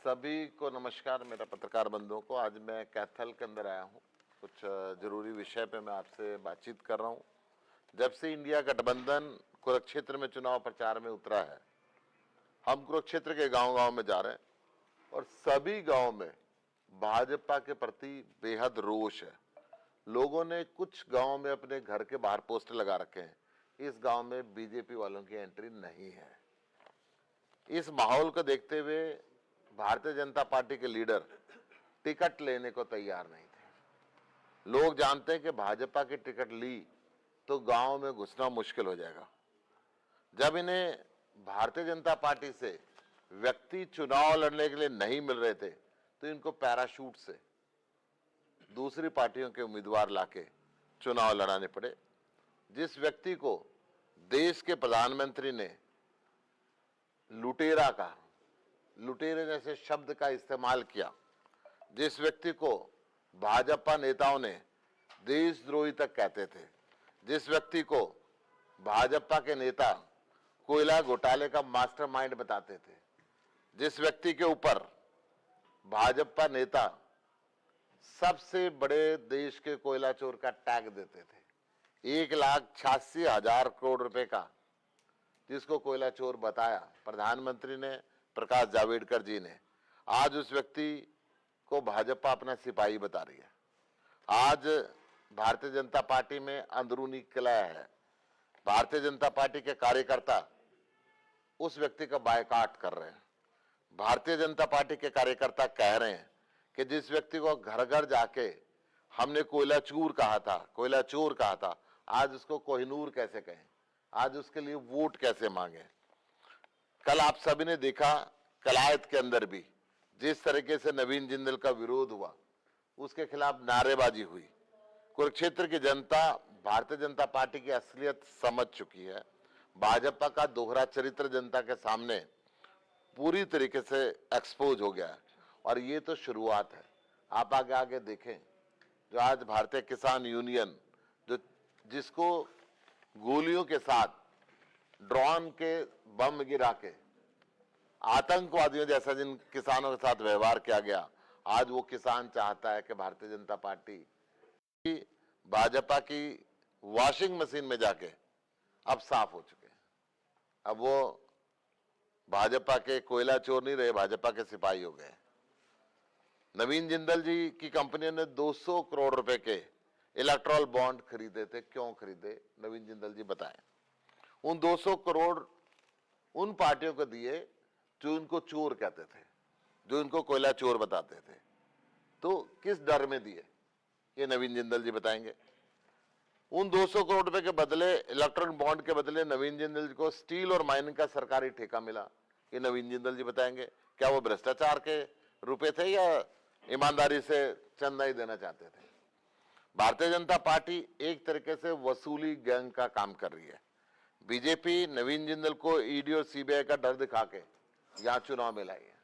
सभी को नमस्कार। मेरा पत्रकार बंधुओं को, आज मैं कैथल के अंदर आया हूँ। कुछ जरूरी विषय पे मैं आपसे बातचीत कर रहा हूँ। जब से इंडिया गठबंधन कुरुक्षेत्र में चुनाव प्रचार में उतरा है, हम कुरुक्षेत्र के गांव-गांव में जा रहे हैं और सभी गांव में भाजपा के प्रति बेहद रोष है। लोगों ने कुछ गांव में अपने घर के बाहर पोस्टर लगा रखे हैं, इस गांव में बीजेपी वालों की एंट्री नहीं है। इस माहौल को देखते हुए भारतीय जनता पार्टी के लीडर टिकट लेने को तैयार नहीं थे। लोग जानते हैं कि भाजपा की टिकट ली तो गांव में घुसना मुश्किल हो जाएगा। जब इन्हें भारतीय जनता पार्टी से व्यक्ति चुनाव लड़ने के लिए नहीं मिल रहे थे, तो इनको पैराशूट से दूसरी पार्टियों के उम्मीदवार लाके चुनाव लड़ाने पड़े। जिस व्यक्ति को देश के प्रधानमंत्री ने लुटेरा कहा, लुटेरे जैसे शब्द का इस्तेमाल किया, जिस व्यक्ति को भाजपा नेताओं ने देशद्रोही तक कहते थे, जिस व्यक्ति को भाजपा के नेता कोयला घोटाले का मास्टरमाइंड बताते थे, जिस व्यक्ति के ऊपर भाजपा नेता सबसे बड़े देश के कोयला चोर का टैग देते थे, 1,86,000 करोड़ रुपए का, जिसको कोयला चोर बताया प्रधानमंत्री ने, प्रकाश जावड़ेकर जी ने, आज उस व्यक्ति को भाजपा अपना सिपाही बता रही है। आज भारतीय जनता पार्टी में अंदरूनी कलह है। भारतीय जनता पार्टी के कार्यकर्ता उस व्यक्ति का बायकॉट कर रहे हैं। भारतीय जनता पार्टी के कार्यकर्ता कह रहे हैं कि जिस व्यक्ति को घर घर जाके हमने कोयला चूर कहा था, कोयला चोर कहा था, आज उसको कोहिनूर कैसे कहें, आज उसके लिए वोट कैसे मांगे। कल आप सभी ने देखा कलायत के अंदर भी जिस तरीके से नवीन जिंदल का विरोध हुआ, उसके खिलाफ नारेबाजी हुई। कुरुक्षेत्र की जनता भारतीय जनता पार्टी की असलियत समझ चुकी है। भाजपा का दोहरा चरित्र जनता के सामने पूरी तरीके से एक्सपोज हो गया है और ये तो शुरुआत है। आप आगे आगे देखें, जो आज भारतीय किसान यूनियन जिसको गोलियों के साथ, ड्रोन के बम गिरा के आतंकवादियों जैसा जिन किसानों के साथ व्यवहार किया गया, आज वो किसान चाहता है कि भारतीय जनता पार्टी भाजपा की वॉशिंग मशीन में जाके अब साफ हो चुके हैं। अब वो भाजपा के कोयला चोर नहीं रहे, भाजपा के सिपाही हो गए। नवीन जिंदल जी की कंपनी ने 200 करोड़ रुपए के इलेक्ट्रॉल बॉन्ड खरीदे थे। क्यों खरीदे, नवीन जिंदल जी बताएं। उन 200 करोड़ उन पार्टियों को दिए जो इनको चोर कहते थे, जो इनको कोयला चोर बताते थे। तो किस डर में दिए, ये नवीन जिंदल जी बताएंगे। उन 200 करोड़ रुपए के बदले, इलेक्ट्रॉनिक बॉन्ड के बदले नवीन जिंदल जी को स्टील और माइनिंग का सरकारी ठेका मिला, ये नवीन जिंदल जी बताएंगे। क्या वो भ्रष्टाचार के रुपए थे या ईमानदारी से चंदा ही देना चाहते थे? भारतीय जनता पार्टी एक तरीके से वसूली गैंग का काम कर रही है। बीजेपी नवीन जिंदल को ईडी और सीबीआई का डर दिखा के यहां चुनाव में लाई है।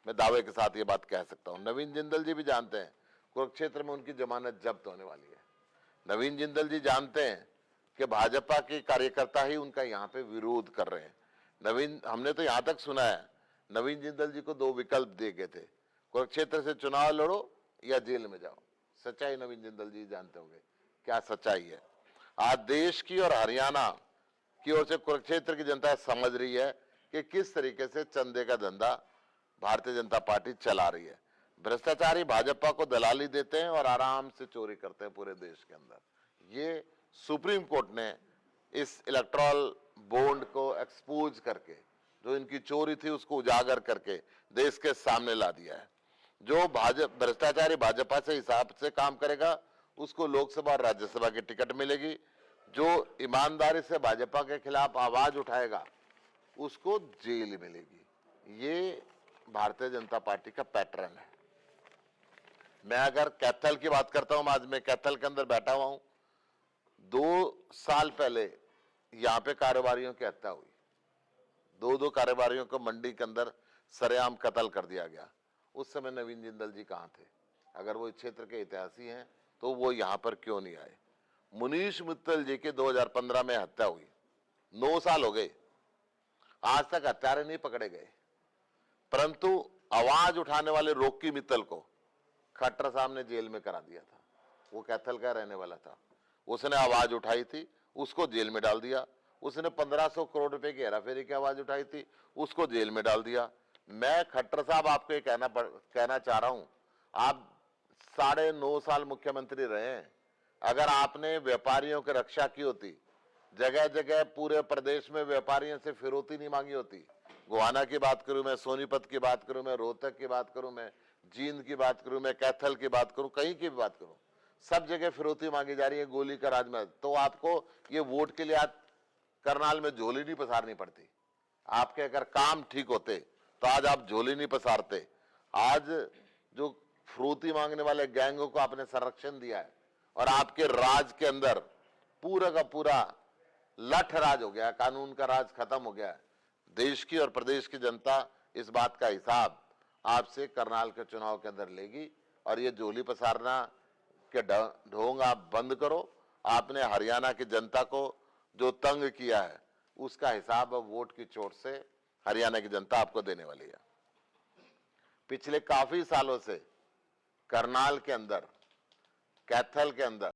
मैं दावे के साथ ये बात कह सकता हूं। नवीन जिंदल जी भी जानते हैं कुरुक्षेत्र में उनकी जमानत जब्त होने वाली है। नवीन जिंदल जी जानते हैं कि भाजपा के कार्यकर्ता ही उनका यहाँ पे विरोध कर रहे हैं। हमने तो यहाँ तक सुना है, नवीन जिंदल जी को 2 विकल्प दिए गए थे, कुरुक्षेत्र से चुनाव लड़ो या जेल में जाओ। सच्चाई नवीन जिंदल जी जानते होंगे क्या सच्चाई है। आज देश की और हरियाणा की ओर से कुरुक्षेत्र की जनता समझ रही है कि किस तरीके से चंदे का धंधा भारतीय जनता पार्टी चला रही है। भ्रष्टाचारी भाजपा को दलाली देते हैं और आराम से चोरी करते हैं पूरे देश के अंदर। ये सुप्रीम कोर्ट ने इस इलेक्ट्रॉल बॉन्ड को एक्सपोज करके, जो इनकी चोरी थी उसको उजागर करके देश के सामने ला दिया है। जो भ्रष्टाचारी भाजपा से हिसाब से काम करेगा उसको लोकसभा और राज्यसभा की टिकट मिलेगी। जो ईमानदारी से भाजपा के खिलाफ आवाज उठाएगा उसको जेल मिलेगी। ये भारतीय जनता पार्टी का पैटर्न है। मैं अगर कैथल की बात करता हूं, आज मैं कैथल के अंदर बैठा हुआ हूं। 2 साल पहले यहां पे कारोबारियों की हत्या हुई। 2 कारोबारियों को मंडी के अंदर सरेआम कत्ल कर दिया गया। उस समय नवीन जिंदल जी कहां थे? अगर वो इस क्षेत्र के इतिहासी हैं तो वो यहां पर क्यों नहीं आए? मुनीश मित्तल जी की 2015 में हत्या हुई, 9 साल हो गए, आज तक हत्यारे नहीं पकड़े गए। परंतु आवाज उठाने वाले रोकी मित्तल को खट्टर साहब ने जेल में करा दिया था। वो कैथल का रहने वाला था, उसने आवाज उठाई थी, उसको जेल में डाल दिया। उसने 1500 करोड़ रुपए की हेराफेरी की आवाज उठाई थी, उसको जेल में डाल दिया। मैं खट्टर साहब आपको ये कहना चाह रहा हूं, आप 9.5 साल मुख्यमंत्री रहे हैं। अगर आपने व्यापारियों की रक्षा की होती, जगह जगह पूरे प्रदेश में व्यापारियों से फिरौती नहीं मांगी होती, गोहाना की बात करूं मैं, सोनीपत की बात करूं मैं, रोहतक की बात करूं मैं, जींद की बात करूं मैं, कैथल की बात करूं, कहीं की भी बात करूं, सब जगह फिरौती मांगी जा रही है गोली का राज में। तो आपको ये वोट के लिए आज करनाल में झोली नहीं पसारनी पड़ती। आपके अगर काम ठीक होते तो आज आप झोली नहीं पसारते। आज जो फिरौती मांगने वाले गैंगों को आपने संरक्षण दिया है और आपके राज के अंदर पूरा का पूरा लठ राज हो गया, कानून का राज खत्म हो गया है। देश की और प्रदेश की जनता इस बात का हिसाब आपसे करनाल के चुनाव के अंदर लेगी। और ये झोली पसारना के ढोंग आप बंद करो। आपने हरियाणा की जनता को जो तंग किया है उसका हिसाब अब वोट की चोट से हरियाणा की जनता आपको देने वाली है। पिछले काफी सालों से करनाल के अंदर, कैथल के अंदर